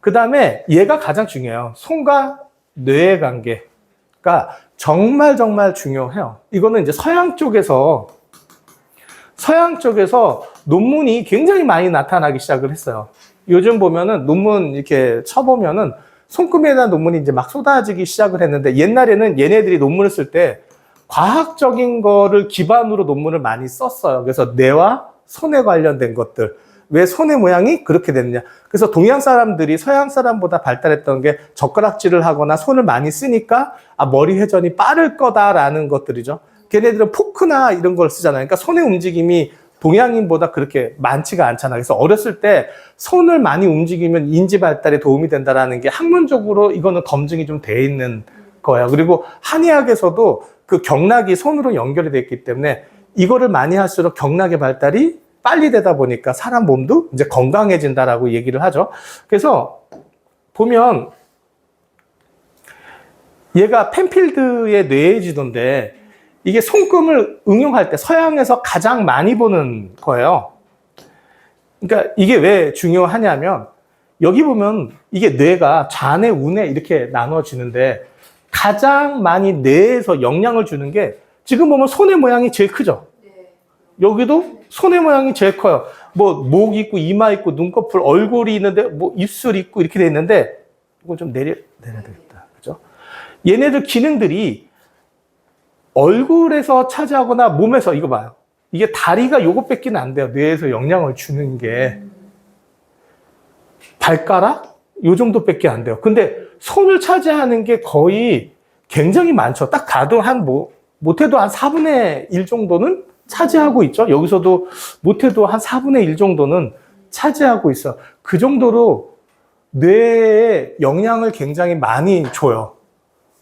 그 다음에 얘가 가장 중요해요. 손과 뇌의 관계가 정말 중요해요. 이거는 이제 서양 쪽에서 논문이 굉장히 많이 나타나기 시작을 했어요. 요즘 보면은 논문 이렇게 쳐보면은 손금에 대한 논문이 이제 막 쏟아지기 시작을 했는데, 옛날에는 얘네들이 논문을 쓸 때 과학적인 거를 기반으로 논문을 많이 썼어요. 그래서 뇌와 손에 관련된 것들. 왜 손의 모양이 그렇게 됐느냐. 그래서 동양 사람들이 서양 사람보다 발달했던 게 젓가락질을 하거나 손을 많이 쓰니까 머리 회전이 빠를 거다라는 것들이죠. 걔네들은 포크나 이런 걸 쓰잖아요. 그러니까 손의 움직임이 동양인보다 그렇게 많지가 않잖아요. 그래서 어렸을 때 손을 많이 움직이면 인지 발달에 도움이 된다라는 게 학문적으로 이거는 검증이 좀 돼 있는 거예요. 그리고 한의학에서도 그 경락이 손으로 연결이 돼 있기 때문에 이거를 많이 할수록 경락의 발달이 빨리 되다 보니까 사람 몸도 이제 건강해진다라고 얘기를 하죠. 그래서 보면 얘가 펜필드의 뇌의 지도인데, 이게 손금을 응용할 때 서양에서 가장 많이 보는 거예요. 그러니까 이게 왜 중요하냐면, 여기 보면 이게 뇌가 좌뇌, 우뇌 이렇게 나눠지는데, 가장 많이 뇌에서 영향을 주는 게, 지금 보면 손의 모양이 제일 크죠. 여기도 손의 모양이 제일 커요. 뭐 목 있고 이마 있고 눈꺼풀, 얼굴이 있는데 뭐 입술 있고 이렇게 돼 있는데, 이거 좀 내려야 되겠다. 그죠? 얘네들 기능들이 얼굴에서 차지하거나 몸에서, 이거 봐요. 이게 다리가 요것밖에 안 돼요. 뇌에서 영향을 주는 게. 발가락? 요 정도밖에 안 돼요. 근데 손을 차지하는 게 거의 굉장히 많죠. 딱 봐도 못해도 한 4분의 1 정도는 차지하고 있죠. 여기서도 못해도 한 4분의 1 정도는 차지하고 있어. 그 정도로 뇌에 영향을 굉장히 많이 줘요.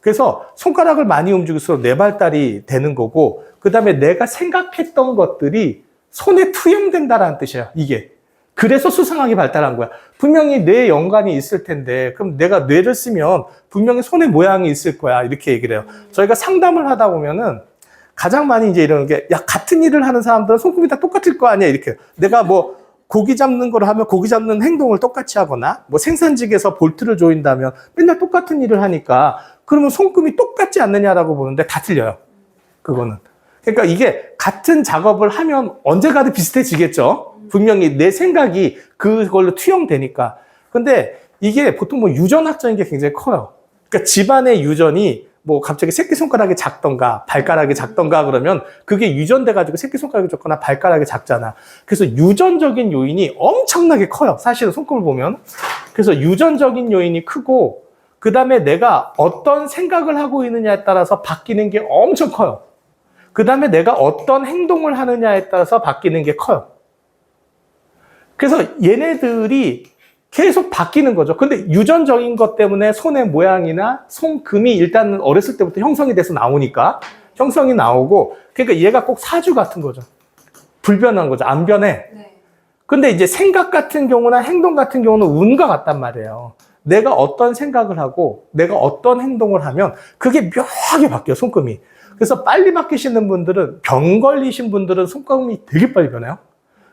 그래서 손가락을 많이 움직일수록 뇌 발달이 되는 거고, 그 다음에 내가 생각했던 것들이 손에 투영된다라는 뜻이에요, 이게. 그래서 수상하게 발달한 거야. 분명히 뇌에 연관이 있을 텐데, 그럼 내가 뇌를 쓰면 분명히 손의 모양이 있을 거야, 이렇게 얘기를 해요. 저희가 상담을 하다 보면은 가장 많이 이제 이러는 게, 야, 같은 일을 하는 사람들은 손금이 다 똑같을 거 아니야, 이렇게. 내가 뭐 고기 잡는 걸 하면 고기 잡는 행동을 똑같이 하거나, 뭐 생산직에서 볼트를 조인다면 맨날 똑같은 일을 하니까, 그러면 손금이 똑같지 않느냐라고 보는데 다 틀려요. 그거는. 그러니까 이게 같은 작업을 하면 언제 가도 비슷해지겠죠. 분명히 내 생각이 그걸로 투영되니까. 근데 이게 보통 뭐 유전학적인 게 굉장히 커요. 그러니까 집안의 유전이 뭐 갑자기 새끼손가락이 작던가 발가락이 작던가 그러면 그게 유전돼가지고 새끼손가락이 작거나 발가락이 작잖아. 그래서 유전적인 요인이 엄청나게 커요. 사실은 손금을 보면. 그래서 유전적인 요인이 크고, 그 다음에 내가 어떤 생각을 하고 있느냐에 따라서 바뀌는 게 엄청 커요. 그 다음에 내가 어떤 행동을 하느냐에 따라서 바뀌는 게 커요. 그래서 얘네들이 계속 바뀌는 거죠. 근데 유전적인 것 때문에 손의 모양이나 손금이 일단은 어렸을 때부터 형성이 돼서 나오니까, 형성이 나오고, 그러니까 얘가 꼭 사주 같은 거죠. 불변한 거죠. 안 변해. 근데 이제 생각 같은 경우나 행동 같은 경우는 운과 같단 말이에요. 내가 어떤 생각을 하고 내가 어떤 행동을 하면 그게 묘하게 바뀌어요, 손금이. 그래서 빨리 바뀌시는 분들은, 병 걸리신 분들은 손금이 되게 빨리 변해요.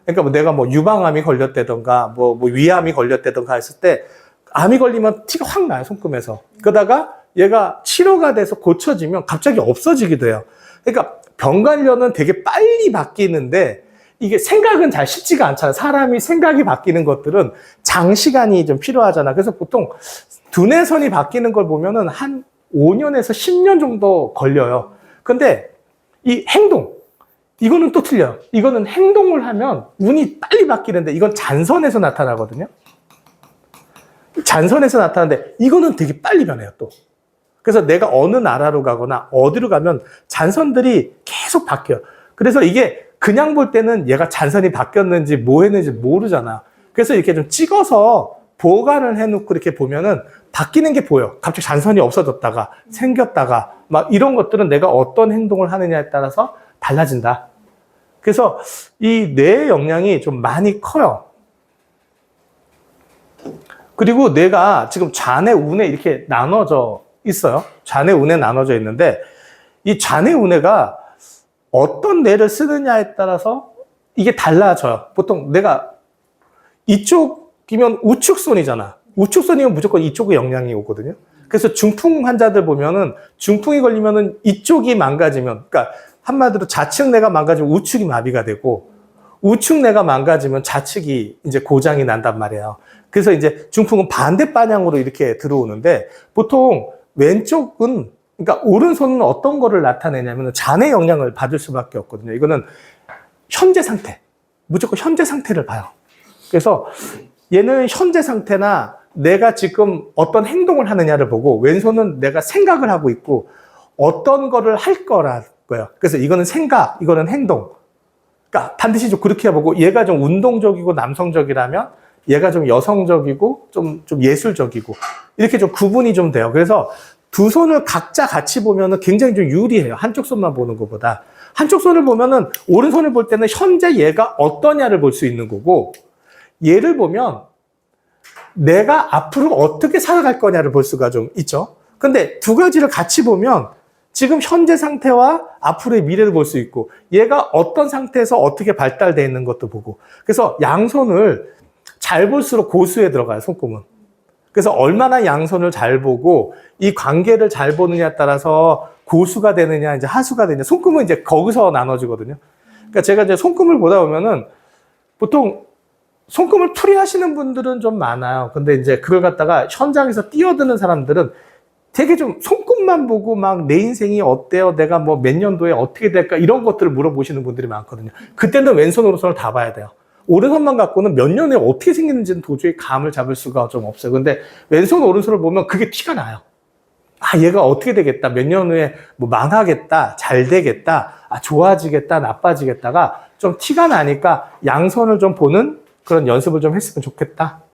그러니까 뭐 내가 뭐 유방암이 걸렸다던가 뭐 위암이 걸렸다던가 했을 때 암이 걸리면 티가 확 나요, 손금에서. 그러다가 얘가 치료가 돼서 고쳐지면 갑자기 없어지기도 해요. 그러니까 병 관련은 되게 빨리 바뀌는데, 이게 생각은 잘 쉽지가 않잖아요. 사람이 생각이 바뀌는 것들은 장시간이 좀 필요하잖아. 그래서 보통 두뇌선이 바뀌는 걸 보면은 한 5년에서 10년 정도 걸려요. 근데 이 행동, 이거는 또 틀려요. 이거는 행동을 하면 운이 빨리 바뀌는데, 이건 잔선에서 나타나거든요. 잔선에서 나타나는데 이거는 되게 빨리 변해요, 또. 그래서 내가 어느 나라로 가거나 어디로 가면 잔선들이 계속 바뀌어요. 그래서 이게 그냥 볼 때는 얘가 잔선이 바뀌었는지 뭐 했는지 모르잖아. 그래서 이렇게 좀 찍어서 보관을 해놓고 이렇게 보면은 바뀌는 게 보여. 갑자기 잔선이 없어졌다가 생겼다가 막 이런 것들은 내가 어떤 행동을 하느냐에 따라서 달라진다. 그래서 이 뇌의 영향이 좀 많이 커요. 그리고 뇌가 지금 좌뇌, 우뇌 이렇게 나눠져 있어요. 좌뇌, 우뇌 나눠져 있는데, 이 좌뇌, 우뇌가 어떤 뇌를 쓰느냐에 따라서 이게 달라져요. 보통 내가 이쪽이면 우측손이잖아. 우측선이면 무조건 이쪽에 영향이 오거든요. 그래서 중풍 환자들 보면은 중풍이 걸리면은 이쪽이 망가지면, 그러니까 한마디로 좌측 뇌가 망가지면 우측이 마비가 되고 우측 뇌가 망가지면 좌측이 이제 고장이 난단 말이에요. 그래서 이제 중풍은 반대 방향으로 이렇게 들어오는데 보통 왼쪽은, 그러니까 오른손은 어떤 거를 나타내냐면 잔해 영향을 받을 수밖에 없거든요. 이거는 현재 상태, 무조건 현재 상태를 봐요. 그래서 얘는 현재 상태나 내가 지금 어떤 행동을 하느냐를 보고 왼손은 내가 생각을 하고 있고 어떤 거를 할 거라고요. 그래서 이거는 생각, 이거는 행동. 그러니까 반드시 좀 그렇게 보고 얘가 좀 운동적이고 남성적이라면 얘가 좀 여성적이고 좀 예술적이고 이렇게 좀 구분이 좀 돼요. 그래서 두 손을 각자 같이 보면은 굉장히 좀 유리해요. 한쪽 손만 보는 것보다. 한쪽 손을 보면은 오른손을 볼 때는 현재 얘가 어떠냐를 볼 수 있는 거고 얘를 보면 내가 앞으로 어떻게 살아갈 거냐를 볼 수가 좀 있죠. 근데 두 가지를 같이 보면 지금 현재 상태와 앞으로의 미래를 볼 수 있고 얘가 어떤 상태에서 어떻게 발달되어 있는 것도 보고 그래서 양손을 잘 볼수록 고수에 들어가요, 손금은. 그래서 얼마나 양손을 잘 보고 이 관계를 잘 보느냐에 따라서 고수가 되느냐, 이제 하수가 되느냐. 손금은 이제 거기서 나눠지거든요. 그러니까 제가 이제 손금을 보다 보면은 보통 손금을 풀이하시는 분들은 좀 많아요. 근데 이제 그걸 갖다가 현장에서 뛰어드는 사람들은 되게 좀 손금만 보고 막 내 인생이 어때요? 내가 뭐 몇 년도에 어떻게 될까? 이런 것들을 물어보시는 분들이 많거든요. 그때는 왼손, 오른손을 다 봐야 돼요. 오른손만 갖고는 몇 년에 어떻게 생기는지는 도저히 감을 잡을 수가 좀 없어요. 근데 왼손, 오른손을 보면 그게 티가 나요. 아, 얘가 어떻게 되겠다. 몇 년 후에 뭐 망하겠다. 잘 되겠다. 아, 좋아지겠다. 나빠지겠다가 좀 티가 나니까 양손을 좀 보는 그런 연습을 좀 했으면 좋겠다.